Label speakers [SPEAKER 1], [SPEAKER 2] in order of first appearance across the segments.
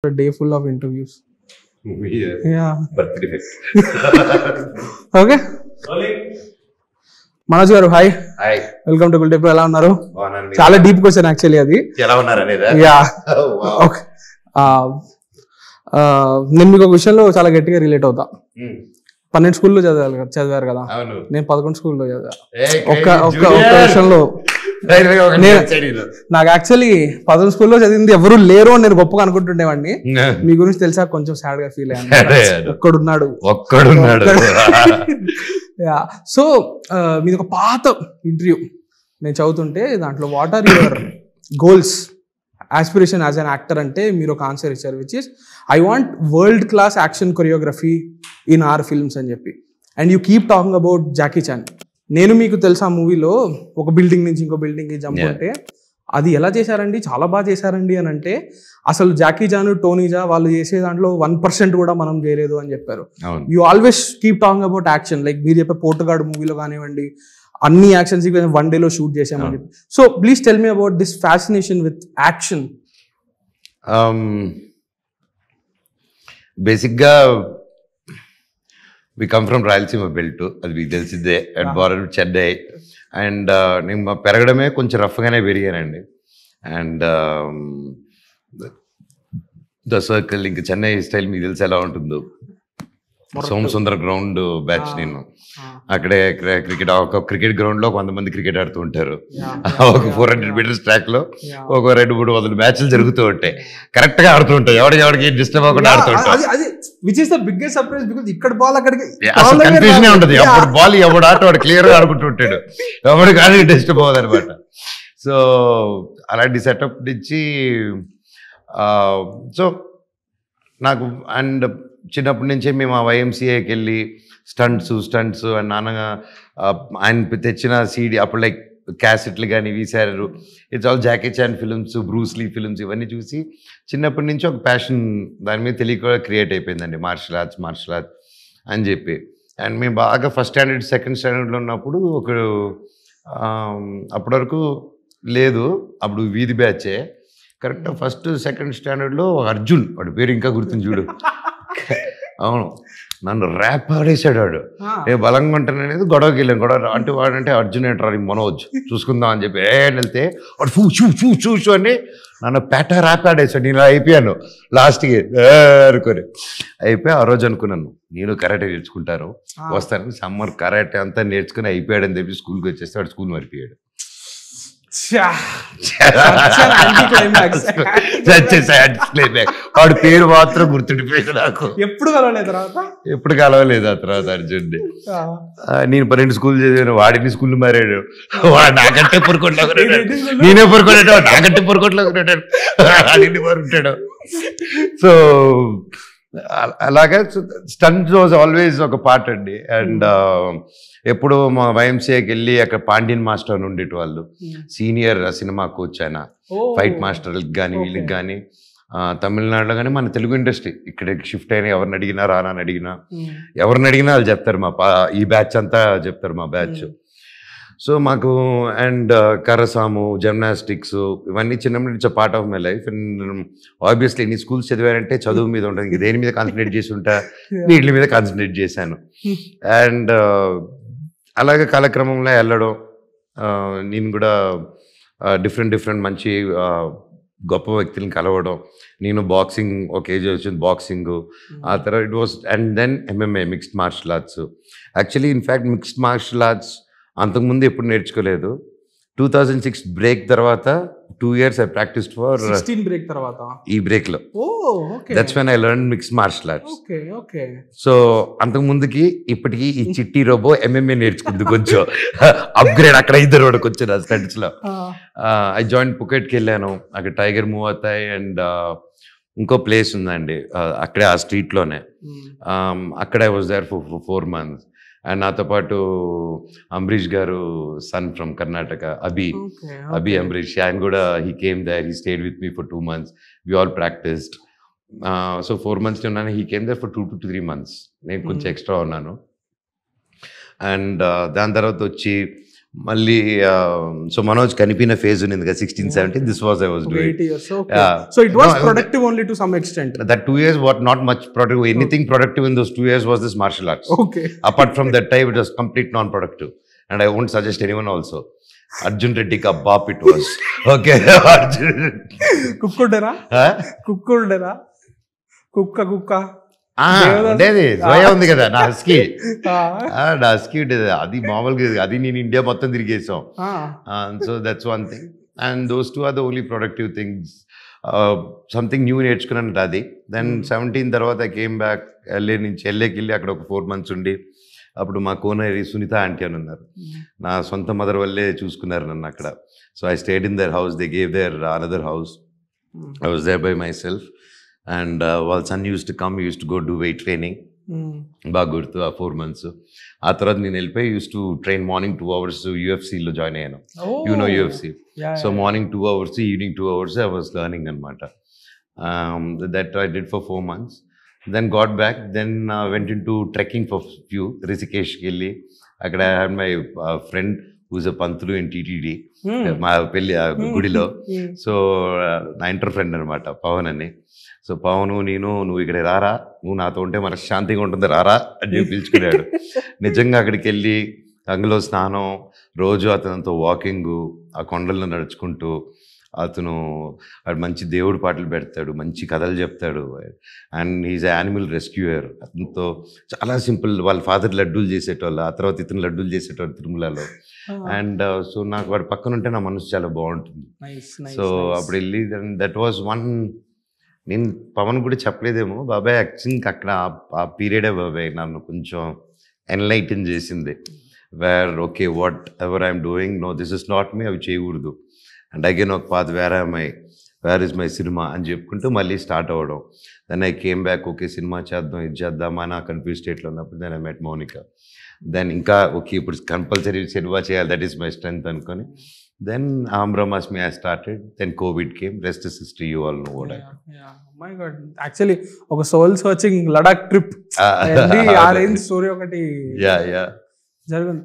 [SPEAKER 1] after a day full of interviews. Yeah.
[SPEAKER 2] Birthday.
[SPEAKER 1] Okay. Manoj garu hi.
[SPEAKER 2] Hi.
[SPEAKER 1] Welcome to గుల్టెప్. ఎలా ఉన్నారు? చాలా deep question actually అది.
[SPEAKER 2] ఎలా ఉన్నారు అనేది.
[SPEAKER 1] యా. ఓకే. నేను మీకు ఒక విషయంలో చాలా గట్టిగా రిలేట్ అవుతా. 12 స్కూల్లో చదివారు కదా, నేను 11 స్కూల్లో చదివా. ఒక్క విషయంలో నాకు యాక్చువల్లీ 11 స్కూల్లో చదివింది ఎవరు లేరు అని నేను గొప్పగా అనుకుంటుండేవాడిని. మీ గురించి తెలిసా కొంచెం సాడ్ గా ఫీల్ అయ్యాను. ఒక్కడున్నాడు. సో మీది ఒక పాత ఇంటర్వ్యూ నేను చదువుతుంటే దాంట్లో what are your goals, aspiration as an actor అంటే మీరు ఒక ఆన్సర్ ఇచ్చారు, which is I want world class action choreography in our films అని చెప్పి. And you keep talking about Jackie Chan. నేను మీకు తెలుసా మూవీలో ఒక బిల్డింగ్ నుంచి ఇంకో బిల్డింగ్కి జంప్ ఉంటే అది ఎలా చేశారండి, చాలా బాగా చేశారండి అని అంటే అసలు జాకీ చాన్, టోనీజా వాళ్ళు చేసే దాంట్లో 1% కూడా మనం చేయలేదు అని చెప్పారు. You always keep talking about action, like మీరు చెప్పే పోర్టుగాడు మూవీలో కానివ్వండి, అన్ని యాక్షన్ సీక్వెన్స్ 1 డేలో షూట్ చేసామని చెప్పి. So please tell me about this fascination with action.
[SPEAKER 2] బేసిక్గా we come from Rayalaseema belt, అది మీకు తెలిసిద్దే. At border Chennai. అండ్ నేను పెరగడమే కొంచెం రఫ్గానే పెరిగానండి. అండ్ ద సర్కిల్, ఇంకా చెన్నై స్టైల్ మీకు తెలిసి ఎలా ఉంటుందో. సోమసుందర్ గ్రౌండ్ బ్యాచ్ నేను. అక్కడే క్రికెట్ గ్రౌండ్ లో కొంతమంది క్రికెట్ ఆడుతూ ఉంటారు. ఒక 400 మీటర్స్ ట్రాక్ లో ఒక 200-300 మ్యాచ్లు జరుగుతూ ఉంటాయి. కరెక్ట్ గా ఆడుతూ ఉంటాయి, ఎవరికి డిస్టర్బ్ అవ్వకుండా ఆడుతూ ఉంటారు. అసలు కన్ఫ్యూజన్ ఉంటుంది. అప్పుడు బాల్ ఎవడు ఆట వాడు క్లియర్ గా ఆడుకుంటూ ఉంటాడు, ఎవడు కానీ డిస్టర్బ్ అవ్వదు అనమాట. సో అలాంటి సెటప్ నుంచి సో నాకు అండ్ చిన్నప్పటి నుంచే మేము ఆ YMCAకి వెళ్ళి స్టంట్స్ అండ్ నాన్నగా ఆయన తెచ్చిన CD అప్పుడు లైక్ క్యాసెట్లు కానీ వీసారు. It's all Jackie Chan films, Bruce Lee films ఇవన్నీ చూసి చిన్నప్పటి నుంచి ఒక ప్యాషన్ దాని మీద తెలియక క్రియేట్ అయిపోయిందండి. మార్షల్ ఆర్ట్స్ అని చెప్పి. అండ్ మేము బాగా ఫస్ట్ స్టాండర్డ్ సెకండ్ స్టాండర్డ్లో ఉన్నప్పుడు ఒకడు అప్పటి వరకు లేదు, అప్పుడు వీధి బ్యాచే. కరెక్ట్ ఫస్ట్ సెకండ్ స్టాండర్డ్లో అర్జున్, వాడి పేరు ఇంకా గుర్తుంది చూడు. అవును, నన్ను ర్యాప్ ఆడేసాడు వాడు. నేను బలంగా ఉంటాను అనేది గొడవకి వెళ్ళాను. గొడవ అంటే వాడంటే అర్జున్ ఏంటారు మనోజ్ చూసుకుందాం అని చెప్పి వెళ్తే వాడు ఫూ అని నన్ను ర్యాప్ ఆడేసాడు. నేను అయిపోయాను లాస్ట్కి అనుకొని అయిపోయి. ఆ రోజు అనుకున్నాను నేను కరాటే నేర్చుకుంటాను, వస్తాను సమ్మర్ కరాటే అంతా నేర్చుకుని అయిపోయాడని చెప్పి స్కూల్కి వచ్చేస్తే వాడు స్కూల్ మరిపోయాడు. వాడు పేరు మాత్రం గుర్తుండిపోయాడు నాకు. ఎప్పుడు కలవలేదు ఆ తర్వాత అర్జున్. నేను 12 స్కూల్ చదివాను, వాడిని స్కూల్ మారాడు. వాడు నాకంటే పొరుకోట్లో నేనే పొరుకోలేడు, నాకంటే పొరుకోట్లో ఉంటాడు. సో అలాగా స్టంట్స్ వాజ్ ఆల్వేస్ ఒక పార్ట్ అండి. అండ్ ఎప్పుడు మా YMCAకి వెళ్ళి అక్కడ పాండ్యన్ మాస్టర్ అని ఉండేటి వాళ్ళు, సీనియర్ సినిమా కోచ్ ఆయన. ఫైట్ మాస్టర్లకు కానీ వీళ్ళకి కానీ తమిళనాడులో కానీ మన తెలుగు ఇండస్ట్రీ ఇక్కడ షిఫ్ట్ అయినా ఎవరిని అడిగినా రానా అని అడిగినా ఎవరిని అడిగినా వాళ్ళు చెప్తారు ఈ బ్యాచ్ అంతా చెప్తారు మా బ్యాచ్. సో మాకు అండ్ కరసాము, జిమ్నాస్టిక్స్ ఇవన్నీ చిన్నప్పటి నుంచి part of my life. And obviously ఎన్ని స్కూల్స్ చదివారంటే చదువు మీద ఉంటుంది, ఇంక దేని మీద కాన్సన్ట్రేట్ చేసి ఉంటా, వీటి మీద కాన్సన్ట్రేట్ చేశాను. అండ్ అలాగే కాలక్రమంలో వెళ్ళడం, నేను కూడా డిఫరెంట్ మంచి గొప్ప వ్యక్తులను కలవడం. నేను బాక్సింగ్ ఒక ఏజ్ వచ్చింది, బాక్సింగ్. ఆ తర్వాత it was and then MMA, mixed martial arts. Actually in fact mixed martial arts అంతకుముందు ఎప్పుడు నేర్చుకోలేదు. 2006 బ్రేక్ తర్వాత 2 years I practiced for
[SPEAKER 1] 16 break తర్వాత
[SPEAKER 2] ఈ బ్రేక్ లో. That's when I learn mixed martial arts. So అంతకు ముందుకి ఇప్పటికి ఈ చిట్టి రోబో MMA నేర్చుకుంది కొంచెం అప్గ్రేడ్. అక్కడ ఇద్దరు వాడికి వచ్చారు ఆ స్టంట్స్ లో. ఐ జాయిన్ పుకెట్కి వెళ్ళాను, అక్కడ టైగర్ మూవ్ అవుతాయి. అండ్ ఇంకో ప్లేస్ ఉందండి అక్కడే ఆ స్ట్రీట్ లోనే, అక్కడ I was there for 4 months. And నాతో పాటు అంబరీష్ గారు సన్ ఫ్రమ్ కర్ణాటక, అభి అంబరీష్, ఆయన కూడా he came there, he stayed with me for 2 months. We all practised. So 4 months ఉన్నాను, he came there for 2 to 3 months. నేను కొంచెం ఎక్స్ట్రా ఉన్నాను. అండ్ దాని తర్వాత వచ్చి మళ్ళీ సో మనోజ్ కనిపిన ఫేజ్ ఉంది కదా 16-17, this was I was doing.
[SPEAKER 1] 8 years. Okay. So it was productive only to some extent.
[SPEAKER 2] That 2 years what not much productive. Anything productive in those 2 years was this martial arts.
[SPEAKER 1] Okay.
[SPEAKER 2] Apart from that time, it was complete non-productive. And I won't suggest anyone also. Arjun Reddy ka bop it was. Okay.
[SPEAKER 1] కుక్కుడరా కుక్కుడరా కుక్క
[SPEAKER 2] ఉండేది జోయ ఉంది కదా నా husky. నా husky ఉండేది, అది మామూలుగా అది నేను ఇండియా మొత్తం తిరిగేసాం. So that's one thing. And those two are the only productive things. Something new నేర్చుకున్నాను అది. దెన్ 17 తర్వాత ఐ కేమ్ బ్యాక్. ఎల్ఏకి వెళ్ళి అక్కడ ఒక 4 months ఉండి, అప్పుడు మా కోనరి సునీత ఆంటీ అని ఉన్నారు, నా సొంత మదర్ వల్లే చూసుకున్నారు నన్ను అక్కడ. So I stayed in their house, they gave there another house. I was there by myself. And వాళ్ళ son used to come, used to go do weight training. బాగా గుర్తు ఆ 4 months. ఆ తర్వాత నేను వెళ్ళిపోయి used to train morning 2 hours యూఎఫ్సీలో join అయ్యాను. You know UFC. So morning 2 hours, evening 2 hours I was learning అనమాట. That I did for 4 months. Then got back, then went into trekking for few. Rishikeshki వెళ్ళి అక్కడ I had my friend who's a Pantulu in TTD, మా పెళ్ళి గుడిలో. So నా inter friend అనమాట పవన్ అని. So Pawan, నువ్వు ఇక్కడ రారా, నువ్వు నాతో ఉంటే మనకు శాంతిగా ఉంటుంది రారా అని చెప్పి పిలుచుకున్నాడు. నిజంగా అక్కడికి వెళ్ళి గంగలో స్నానం, రోజు అతనితో వాకింగు, ఆ కొండల్లో నడుచుకుంటూ, అతను మంచి దేవుడు పాటలు పెడతాడు, మంచి కథలు చెప్తాడు. And he's animal rescuer. అతనితో చాలా సింపుల్. వాళ్ళ ఫాదర్ లడ్డూలు చేసేటోళ్ళు, ఆ తర్వాత ఇతను లడ్డూలు చేసేటోళ్ళు తిరుమలలో. అండ్ సో నాకు వాడి పక్కన ఉంటే నా మనసు చాలా బాగుంటుంది. సో అప్పుడు వెళ్ళి దట్ వాజ్ వన్. నేను పవన్ కూడా చెప్పలేదేమో, బాబాయ్ యాక్చువల్లీ అక్కడ ఆ పీరియడే బాబాయ్ నన్ను కొంచెం ఎన్లైటన్ చేసింది. Where okay whatever I'm doing, no this is not me, అవి చేయకూడదు. అండ్ అగైన్ ఒక path where is my cinema అని చెప్పుకుంటూ మళ్ళీ స్టార్ట్ అవ్వడం. Then I came back, okay cinema చేద్దాం, ఇది చేద్దామా నా కన్ఫ్యూజ్ స్టేట్లో ఉన్నప్పుడు then I met Mounika. Then ఇంకా ఓకే ఇప్పుడు కంపల్సరీ సినిమా చేయాలి, దట్ ఈస్ మై స్ట్రెంగ్త్ అనుకొని దెన్ ఆమ్రమాస్మి I started. Then Covid came, rest is history, you all know what.
[SPEAKER 1] My god, actually ఒక సోల్ సర్చింగ్ లడాక్ ట్రిప్ ఆ range story ఒకటి జరిగింది.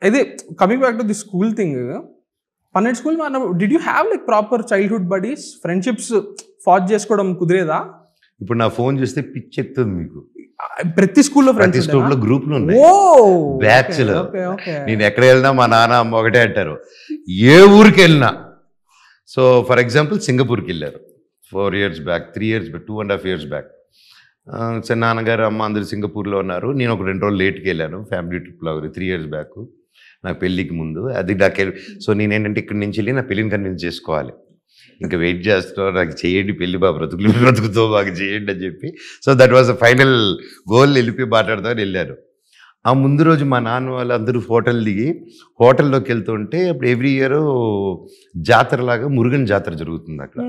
[SPEAKER 1] ఇది coming back to the school thing, పన్నెండు school did you have like proper childhood buddies, friendships forge చేసుకోవడం కుదిరేదా?
[SPEAKER 2] ఇప్పుడు నా ఫోన్ చూస్తే పిచ్ ఎక్కుతుంది మీకు.
[SPEAKER 1] ప్రతి స్కూల్లో
[SPEAKER 2] ప్రతి స్కూల్లో గ్రూప్లు ఉన్నాయి, బ్యాచ్లు. నేను ఎక్కడ వెళ్ళినా మా నాన్న అమ్మ ఒకటే అంటారు, ఏ ఊరికి వెళ్ళినా. సో ఫర్ ఎగ్జాంపుల్ సింగపూర్కి వెళ్ళారు 4 years back, 3 years back, 2.5 years back. So నాన్నగారు అమ్మ అందరు సింగపూర్లో ఉన్నారు. నేను ఒక 2 రోజులు లేట్కి వెళ్ళాను ఫ్యామిలీ ట్రిప్లో 3 years బ్యాక్, నా పెళ్ళికి ముందు. అది నాకు సో నేనేంటంటే ఇక్కడి నుంచి వెళ్ళి నా పెళ్ళిని కన్విన్స్ చేసుకోవాలి. ఇంకా వెయిట్ చేస్తున్నారు, నాకు చేయండి పెళ్ళి, బాబు బ్రతుకుతో బాగా చేయండి అని చెప్పి. So that was the final goal. వెళ్ళిపోయి మాట్లాడదామని వెళ్ళారు. ఆ ముందు రోజు మా నాన్న వాళ్ళందరూ హోటల్ దిగి హోటల్లోకి వెళ్తుంటే అప్పుడు ఎవ్రీ ఇయర్ జాతరలాగా మురుగన్ జాతర జరుగుతుంది అక్కడ.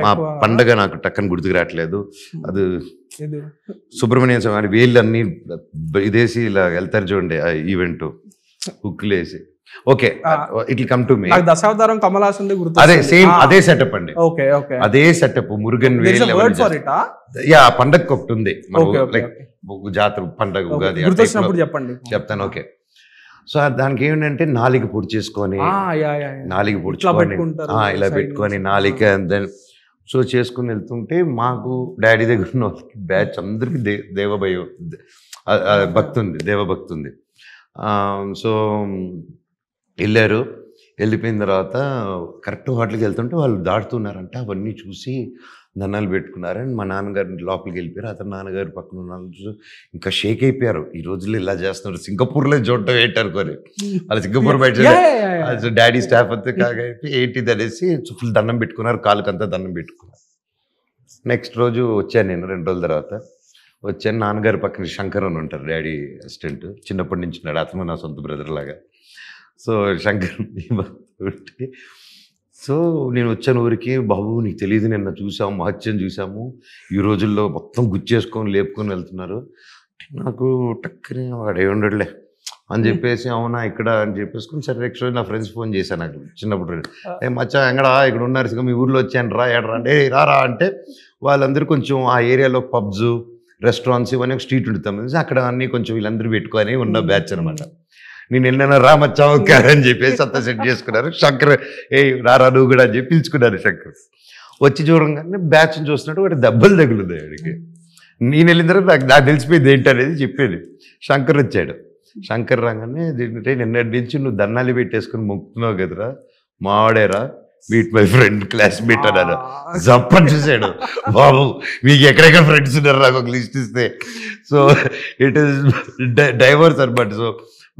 [SPEAKER 2] ఆ పండగ నాకు టక్కన గుర్తుకు రావట్లేదు. అది సుబ్రహ్మణ్య స్వామి వేళ్ళు అన్ని ఇదేసి ఇలా వెళ్తారు చూడండి, ఆ ఈవెంట్ హుక్కులు వేసి. Okay, it will come to me.
[SPEAKER 1] Dasavatharam Kamal Haasan
[SPEAKER 2] అదే సేమ్ అదే సెటప్ అండి. అదే సెటప్ మురుగన్ వేలు. యా, పండగ ఒకటి ఉంది లైక్ జాతర పండగ ఉగాది
[SPEAKER 1] చెప్పండి
[SPEAKER 2] చెప్తాను. ఓకే, సో దానికి ఏమిటంటే నాలిక పొడి చేసుకొని, నాలిక పొడుచుకొని ఇలా పెట్టుకొని నాలిక దెన్ సో చేసుకుని వెళ్తుంటే మాకు డాడీ దగ్గర ఉన్న వాళ్ళకి బ్యాచ్ అందరికి దేవభక్తి ఉంది. సో వెళ్ళారు. వెళ్ళిపోయిన తర్వాత కరెక్ట్ హోటల్కి వెళ్తుంటే వాళ్ళు దాటుతున్నారంట. అవన్నీ చూసి దండాలు పెట్టుకున్నారని మా నాన్నగారు లోపలికి వెళ్ళిపోయారు. అతను నాన్నగారు పక్కన ఉన్న ఇంకా షేక్ అయిపోయారు. ఈ రోజుల్లో ఇలా చేస్తున్నారు, సింగపూర్లో చూడటం ఏంటనుకోని వాళ్ళు సింగపూర్ బయట డాడీ స్టాఫ్ అంతా కాగా ఏంటిది అనేసి ఫుల్ దండం పెట్టుకున్నారు, కాలుకంతా దండం పెట్టుకున్నారు. నెక్స్ట్ రోజు వచ్చాను నేను 2 రోజుల తర్వాత వచ్చాను. నాన్నగారు పక్కన శంకర్ అని ఉంటారు, డాడీ అసిస్టెంట్, చిన్నప్పటి నుంచి ఉన్నాడు. అతను నా సొంత బ్రదర్ లాగా. సో శంకర్ సో నేను వచ్చాను ఊరికి. బాబు నీకు తెలియదు, నిన్న చూసాము, మహత్యం చూసాము, ఈ రోజుల్లో మొత్తం గుచ్చేసుకొని లేపుకొని వెళ్తున్నారు. నాకు టక్కని వాడే ఉండడులే అని చెప్పేసి, అవునా ఇక్కడ అని చెప్పేసుకుని సరే నెక్స్ట్ రోజు నా ఫ్రెండ్స్ ఫోన్ చేశాను నాకు చిన్నప్పుడు. మచ్చా ఎంగడా ఇక్కడ ఉన్నారు, మీ ఊర్లో వచ్చాను రా, ఎడరా అంటే రారా అంటే వాళ్ళందరూ కొంచెం ఆ ఏరియాలో పబ్స్ రెస్టారెంట్స్ ఇవన్నీ ఒక స్ట్రీట్ ఉంటుంది, అక్కడ అన్నీ కొంచెం వీళ్ళందరూ పెట్టుకొని ఉన్న బ్యాచ్ అనమాట. నేను ఎన్నైనా రామచ్చావు అని చెప్పేసి అంతా సెట్ చేసుకున్నారు. శంకర్ రారా నువ్వు కూడా అని చెప్పి పిలుచుకున్నారు. శంకర్ వచ్చి చూడంగానే బ్యాచ్ చూస్తున్నట్టు వాటి దెబ్బలు తగులున్నాయి వాడికి. నేను వెళ్ళిన తర్వాత నాకు తెలిసిపోయింది ఏంటనేది చెప్పేది. శంకర్ వచ్చాడు. శంకర్ రాగానే నిన్నటి నుంచి నువ్వు దన్నాలు పెట్టేసుకుని మొక్కుతున్నావు కదరా, మావాడేరా, మీట్ మై ఫ్రెండ్ క్లాస్మేట్ అన్నాడు. జప్పని చూసాడు. బాబు మీకు ఎక్కడెక్కడ ఫ్రెండ్స్ ఉన్నారు నాకు ఒక లిస్ట్ ఇస్తే. సో ఇట్ ఈస్ డైవర్స్ అనమాట. సో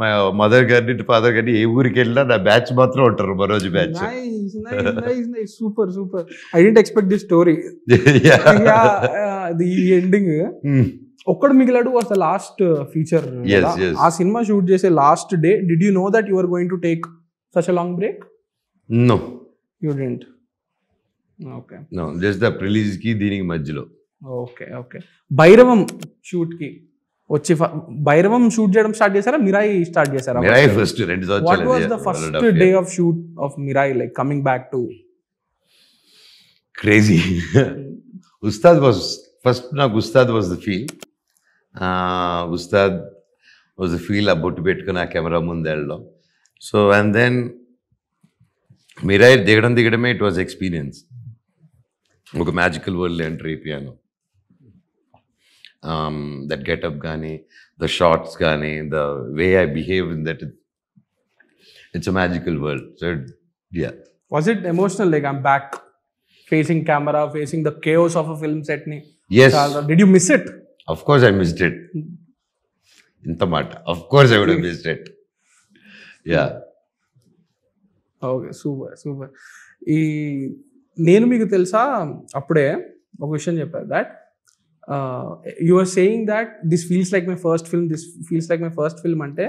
[SPEAKER 2] మా మదర్ గారిని ఫాదర్ గారిని ఏ ఊరికి వెళ్ళినా నా బ్యాచ్ మాత్రం ఉంటారు. Manoj batch.
[SPEAKER 1] Super super. I didn't expect this story. The ending ఒక్కడు మిగిలాడు వాస్ ద లాస్ట్ ఫీచర్. ఆ సినిమా షూట్ చేసే last day did you know that you are going to take such a long break?
[SPEAKER 2] No,
[SPEAKER 1] you didn't. Okay,
[SPEAKER 2] no, just the release కి దీనికి మధ్యలో.
[SPEAKER 1] Okay okay. Bhairavam shoot కి వచ్చి Bhairavam shoot చేయడం start చేశారా, Mirai start చేశారా?
[SPEAKER 2] Mirai first 2 సంవత్సరాలు.
[SPEAKER 1] What was the first day of shoot of Mirai, like coming back to?
[SPEAKER 2] Crazy. Ustaad was first. నాకు Ustaad was the feel. Ustaad was the feel. ఆ బొట్టు పెట్టుకుని ఆ కెమెరా ముందు వెళ్ళడం. సో అండ్ దెన్ మిరాయి దిగడమే ఇట్ వాజ్ ఎక్స్పీరియన్స్. ఒక మ్యాజికల్ వరల్డ్ ఎంటర్ అయిపోయాను. దట్ గెటప్ కానీ, ద షార్ట్స్ కానీ, the way I behave in that, it's a magical world. So yeah.
[SPEAKER 1] Was it emotional, like I'm back facing camera, facing the chaos of a film set ని?
[SPEAKER 2] Yes.
[SPEAKER 1] Did you miss it?
[SPEAKER 2] Of course I missed it. ఇంత మాట. Of course I would have missed it. Yeah.
[SPEAKER 1] Okay, super super. ఈ నేను మీకు తెలుసా అప్పుడే ఒక విషయం చెప్పారు, that you are saying that this feels like my first film, this feels like my first film అంటే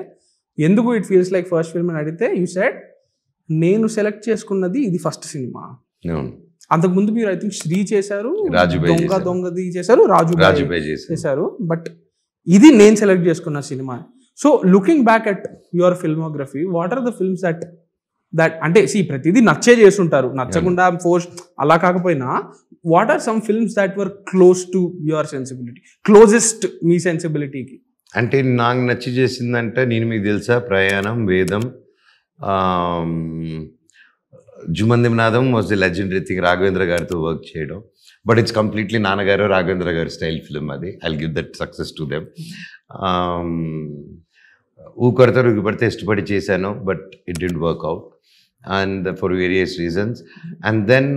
[SPEAKER 1] ఎందుకు it feels like first film అని అడిగితే యూ సెడ్ నేను సెలెక్ట్ చేసుకున్నది ఇది ఫస్ట్ సినిమా. అంతకుముందు మీరు ఐ థింక్ శ్రీ చేశారు, దొంగది చేశారు, రాజుబాయ్ చేశారు, బట్ ఇది నేను సెలెక్ట్ చేసుకున్న సినిమా. So looking back at your filmography, what are the films that అంటే ప్రతిదీ నచ్చే చేస్తుంటారు, నచ్చకుండా ఫోర్స్ అలా కాకపోయినా, what are some films that were close to your sensibility, closest మీ సెన్సిబిలిటీకి?
[SPEAKER 2] అంటే నాకు నచ్చి చేసిందంటే, నేను మీకు తెలుసా, Prayanam, Vedam, Jhummandi Naadam was the legendary thing. Raghavendra గారితో వర్క్ చేయడం, బట్ ఇట్స్ కంప్లీట్లీ నాన్నగారు రాఘవేంద్ర గారి స్టైల్ ఫిల్మ్ అది. I'll give that success to them. ఊకొడతారు ఊగిపడితే ఇష్టపడి చేశాను, but it didn't work out and for various reasons. And then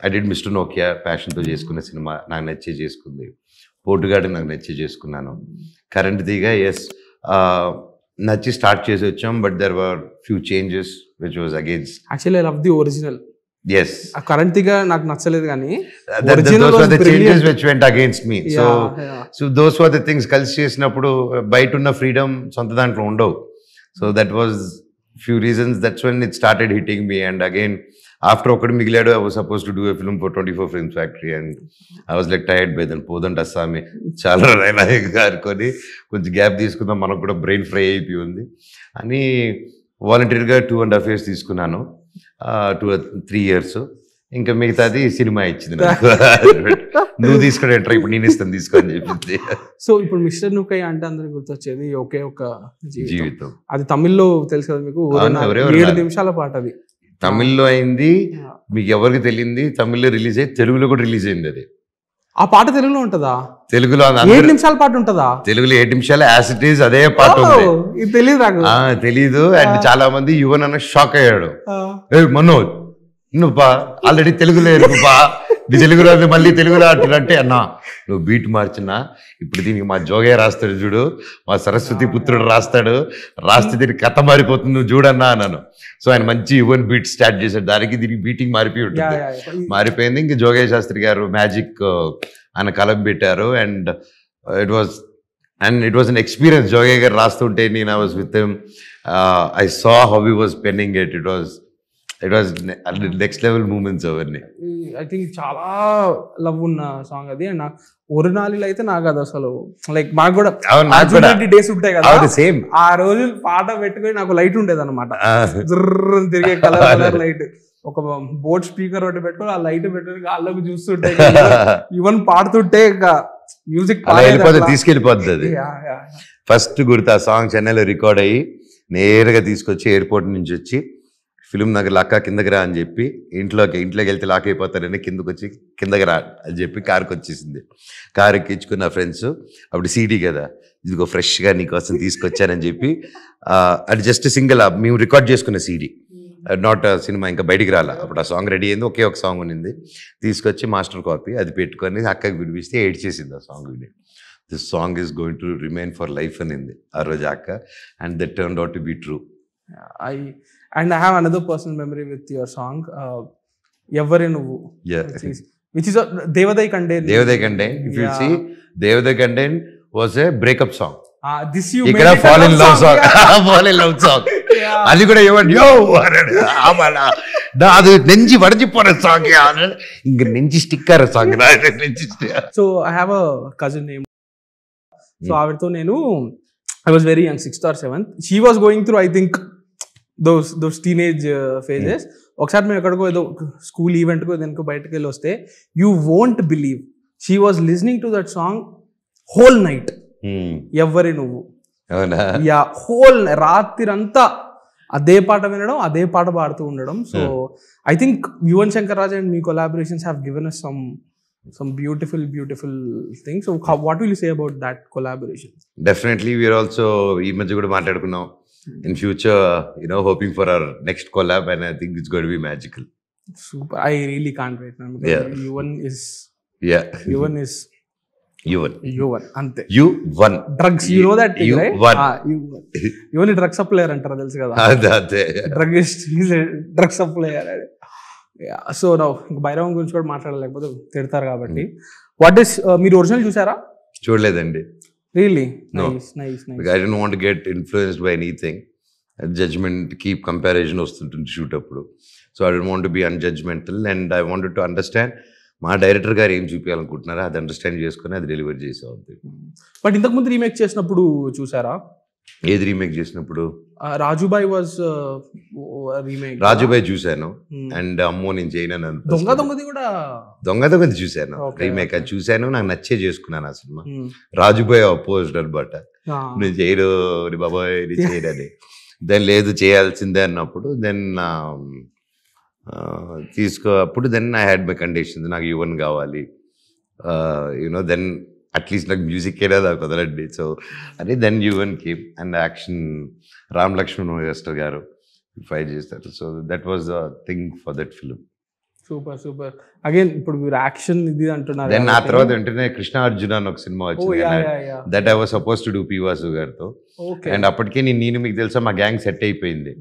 [SPEAKER 2] I did Mister Nokia, ప్యాషన్తో చేసుకున్న సినిమా, నాకు నచ్చే చేసుకుంది. పోటుగాడు నాకు నచ్చే చేసుకున్నాను. కరెంట్ తీగ ఎస్ నచ్చి స్టార్ట్ చేసి వచ్చాం, but there were few changes which was against.
[SPEAKER 1] Actually I love the original.
[SPEAKER 2] Yes.
[SPEAKER 1] Current గా నాకు నచ్చలేదు కానీ
[SPEAKER 2] those were the changes which went against me. So those were the things కలిసి చేసినప్పుడు బయట ఉన్న ఫ్రీడమ్ సొంత దాంట్లో ఉండవు. So that was few reasons, that's when it started hitting me. And again after ఒకటి మిగిలాడు, I was supposed to do a film for 24 Film Factory and I was like tired by then. పోదంట అస్సామి చాలా అనుకొని కొంచెం gap తీసుకుందాం, మనకు కూడా brain fry అయిపోయి ఉంది అని వాలంటీర్గా 2.5 years తీసుకున్నాను. 2-3 years. ఇంకా మిగతాది సినిమా ఇచ్చింది నాకు. నువ్వు తీసుకుని ఎంటర్, ఇప్పుడు నేను ఇస్తాను తీసుకో అని చెప్పింది.
[SPEAKER 1] సో ఇప్పుడు మిస్టర్ నుకయ్య అంటే అందరికి గుర్తొచ్చేది ఒకే ఒక
[SPEAKER 2] జీవితం.
[SPEAKER 1] అది తమిళ్లో తెలుసు కదా మీకు, 7 నిమిషాల పాట. అది
[SPEAKER 2] తమిళ్లో అయింది, మీకు ఎవరికి తెలియంది. తమిళ్లో రిలీజ్ అయ్యి తెలుగులో కూడా రిలీజ్ అయింది. అది
[SPEAKER 1] ఆ పాట తెలుగులో ఉంటదా?
[SPEAKER 2] తెలుగులో
[SPEAKER 1] 7 నిమిషాల పాట ఉంటదా?
[SPEAKER 2] తెలుగులో 7 నిమిషాలు యాజ్ ఇట్ ఈస్ అదే పాట ఉంది.
[SPEAKER 1] తెలియదు నాకు.
[SPEAKER 2] తెలీదు. అండ్ చాలా మంది యువన్ అన్న షాక్ అయ్యాడు. మనోజ్ నువ్వు ఆల్రెడీ తెలుగులో ఎరుగుపా, నీ తెలుగులో మళ్ళీ తెలుగులో అంటున్నట్టే, అన్నా నువ్వు బీట్ మార్చినా ఇప్పుడు దీనికి మా జోగయ్య రాస్తాడు చూడు, మా సరస్వతి పుత్రుడు రాస్తాడు, రాస్తే దీనికి కథ మారిపోతుంది, నువ్వు చూడన్నా అన్నాను. సో ఆయన మంచి యువన్ బీట్ స్టార్ట్ చేశాడు, దానికి దీనికి బీటింగ్ మారిపోయి ఉంటుంది. మారిపోయింది. ఇంక జోగయ్య శాస్త్రి గారు మ్యాజిక్ ఆయన కలం పెట్టారు. And it was an experience. Jogaiah గారు రాస్తుంటే నేను I was with him. I saw how he was penning it. It was next level moments అవన్నీ.
[SPEAKER 1] ఐ థింక్ చాలా లవ్ ఉన్న సాంగ్ అది. అండ్ ఒరినాలిలో అయితే నాకు అది అసలు లైక్ మాకు కూడా డేస్ ఉంటాయి కదా,
[SPEAKER 2] సేమ్
[SPEAKER 1] ఆ రోజు పాట పెట్టుకొని నాకు లైట్ ఉండేది అనమాట, తిరిగే కలర్ లైట్. ఒక బోట్ స్పీకర్ ఒకటి పెట్టుకొని ఆ లైట్ పెట్టుకొని గాల్లోకి చూస్తుంటే ఈవెన్ పాడుతుంటే ఇంకా మ్యూజిక్
[SPEAKER 2] అలా వెళ్ళిపోతే తీసుకెళ్ళిపోద్ది అది. ఫస్ట్ గుర్తు ఆ సాంగ్ చెన్నైలో రికార్డ్ అయ్యి నేరుగా తీసుకొచ్చి ఎయిర్పోర్ట్ నుంచి వచ్చి ఫిలిం నగర్ అక్క కిందకి రా అని చెప్పి ఇంట్లోకి వెళ్తే లాక్ అయిపోతారని కిందకి వచ్చి కిందకి రా అని చెప్పి కార్కి వచ్చేసింది. కారు ఎక్కించుకున్న ఫ్రెండ్స్ అప్పుడు సీడీ కదా, ఇదిగో ఫ్రెష్గా నీకోసం తీసుకొచ్చానని చెప్పి అది జస్ట్ సింగిల్ మేము రికార్డ్ చేసుకున్న సీడీ, నాట్ సినిమా ఇంకా బయటికి రాలా. అప్పుడు ఆ సాంగ్ రెడీ అయింది, ఒకే ఒక సాంగ్ ఉన్నింది. తీసుకొచ్చి మాస్టర్ కాపీ అది పెట్టుకొని అక్కకి వినిపిస్తే ఏడ్చేసింది ఆ సాంగ్ విని. This song is going to remain for life అనింది ఆ రోజు అక్క. And that turned out to be true.
[SPEAKER 1] And I have another personal memory with your song, Evare Nuvu, which is a Devadai Kanden.
[SPEAKER 2] Devadai Kanden. If you see, Devadai Kanden was a breakup song.
[SPEAKER 1] This you
[SPEAKER 2] made it fall in love song. Fall in love song. అది కూడా ఏమంటే యో అది నెంచి వడిచిపోయిన song, ఇంక నెంచి sticker song.
[SPEAKER 1] So I have a cousin name. So ఆవిడతో నేను I was very young, 6th or 7th. She was going through, I think, those teenage phases. ఒకసారి మేము ఎక్కడికో ఏదో స్కూల్ ఈవెంట్కో దేనికో బయటకు వెళ్ళి వస్తే, you won't believe she was listening to that song whole night. ఎవ్వరి నువ్వు, యా, హోల్ రాత్రిరంతా అదే పాట వినడం, అదే పాట పాడుతూ ఉండడం. So I think Yuvan Shankar Raja and me collaborations have given us some beautiful things. So what will you say about that collaboration?
[SPEAKER 2] Definitely, we are also ఈ మధ్య కూడా మాట్లాడుకున్నాం. In future, hoping for our next collab, and I think it's going to be magical.
[SPEAKER 1] Super. I really can't wait, man. Yuvan is ante.
[SPEAKER 2] Yuvan.
[SPEAKER 1] Drugs, you know that thing, right? Yuvan drug supplier antaru telusu kada.
[SPEAKER 2] Ade.
[SPEAKER 1] Druggist, he's a drug supplier. Yeah. So now బైరవం గురించి కూడా మాట్లాడలేకపోతే తిడతారు కాబట్టి, what is మీరు original చూసారా?
[SPEAKER 2] చూడలేదండి.
[SPEAKER 1] Really?
[SPEAKER 2] No.
[SPEAKER 1] Nice.
[SPEAKER 2] I didn't want to get influenced by anything. Judgment, keep comparison వస్తుంటుంది shoot అప్పుడు. So I didn't want to be unjudgmental, and I wanted to understand మా డైరెక్టర్ గారు ఏం చూపించాలనుకుంటున్నారో అది understand చేసుకుని అది డెలివర్ చేసేది.
[SPEAKER 1] బట్ ఇంతకుముందు రీమేక్ చేసినప్పుడు చూసారా?
[SPEAKER 2] ఏది రీమేక్ చేసినప్పుడు?
[SPEAKER 1] Rajubhai was remake.
[SPEAKER 2] రాజుబాయ్ చూశాను, అండ్ అమ్మో నేను చేయను. దొంగది చూశాను, రీమేక్ అది చూశాను, నాకు నచ్చే చేసుకున్నాను ఆ సినిమా. రాజుబాయ్ అపోజ్డ్ అనమాట, నేను చేయను బాబాయ్ నేను చేయనని. దెన్ లేదు చేయాల్సిందే అన్నప్పుడు దెన్ అప్పుడు then I had my conditions. నాకు యువన్ కావాలి, దెన్ అట్లీస్ట్ నాకు మ్యూజిక్ అయినా నాకు వదలండి. సో అదే then Yuvan came, and action Ram Lakshman master గారు ఫైట్ చేస్తారు. So that was the thing for that film.
[SPEAKER 1] Super. Again ఇప్పుడు మీరు యాక్షన్ ఇది అంటున్నారు.
[SPEAKER 2] దెన్ ఆ తర్వాత వెంటనే కృష్ణ అర్జున్ అని ఒక సినిమా వచ్చింది, that I was suppose to do P Vasu గారితో. అండ్ అప్పటికే నేను మీకు తెలుసా మా గ్యాంగ్ సెట్ అయిపోయింది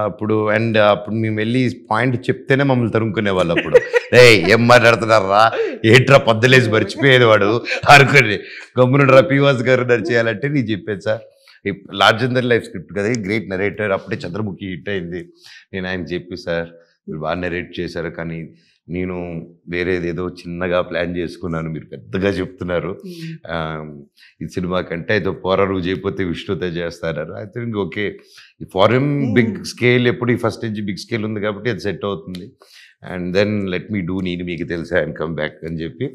[SPEAKER 2] అప్పుడు. అండ్ అప్పుడు మేము వెళ్ళి పాయింట్ చెప్తేనే మమ్మల్ని తరుముకునే వాళ్ళు. అప్పుడు ఏం మాట్లాడుతున్నారా, ఏంట్రా పొద్దులేసి మర్చిపోయేది వాడు అనుకుని గమ్మునుడ్రా పివాస్ గారు నడిచేయాలంటే నేను చెప్పాను sir, larger than life script కదా, గ్రేట్ నరేటర్, అప్పుడే చంద్రముఖి హిట్ అయింది. నేను ఆయన చెప్పి సార్ మీరు బాగా నరేట్ చేశారు, కానీ నేను వేరేది ఏదో చిన్నగా ప్లాన్ చేసుకున్నాను, మీరు పెద్దగా చెప్తున్నారు ఈ సినిమా కంటే, ఏదో పోరారు చేయకపోతే విష్ణుతో చేస్తారు. ఐ థింక్ ఓకే, ఈ ఫారెన్ బిగ్ స్కేల్ ఎప్పుడు ఈ ఫస్ట్ నుంచి బిగ్ స్కేల్ ఉంది కాబట్టి అది సెట్ అవుతుంది. And then let me do నేను మీకు తెలుసా అండ్ కమ్ బ్యాక్ అని చెప్పి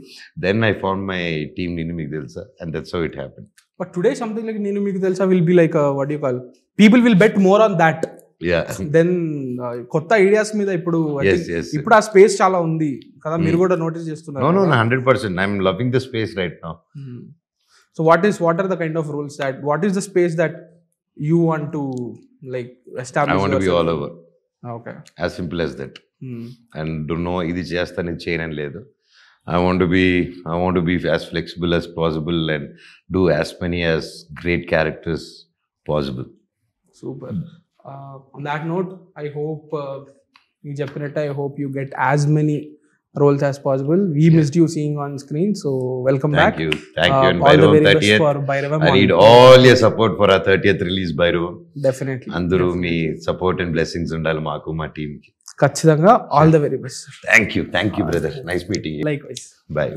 [SPEAKER 2] then I found my team నేను మీకు తెలుసా, and that's how it happen.
[SPEAKER 1] But today something like నేను మీకు తెలుసా will be like what you call, people will bet more on that. Then కొత్త ఐడియాస్ మీద ఇప్పుడు ఆ స్పేస్ చాలా ఉంది కదా, మీరు కూడా నోటీస్ చేస్తున్నారు?
[SPEAKER 2] No, 100%. I'm loving the space right now.
[SPEAKER 1] So what are the kind of roles that, what is the space that you want to like establish?
[SPEAKER 2] I want to be all over.
[SPEAKER 1] Okay.
[SPEAKER 2] As simple as that. And don't know ఇది చేస్తాను ఇది చేయనని లేదు. I want to be as flexible as possible and do as many as great characters possible.
[SPEAKER 1] Super. On that note, I hope I hope you get as many roles as possible. We missed you seeing on screen, so welcome back.
[SPEAKER 2] Thank you. And
[SPEAKER 1] all the very best
[SPEAKER 2] 30th.
[SPEAKER 1] for Bhairavam.
[SPEAKER 2] I need all your support for our 30th release Bhairavam.
[SPEAKER 1] Definitely.
[SPEAKER 2] Anduru me support and blessings undali maaku ma team ki.
[SPEAKER 1] ఖచ్చితంగా all the very best.
[SPEAKER 2] Thank you brother. Nice meeting you.
[SPEAKER 1] Likewise.
[SPEAKER 2] Bye.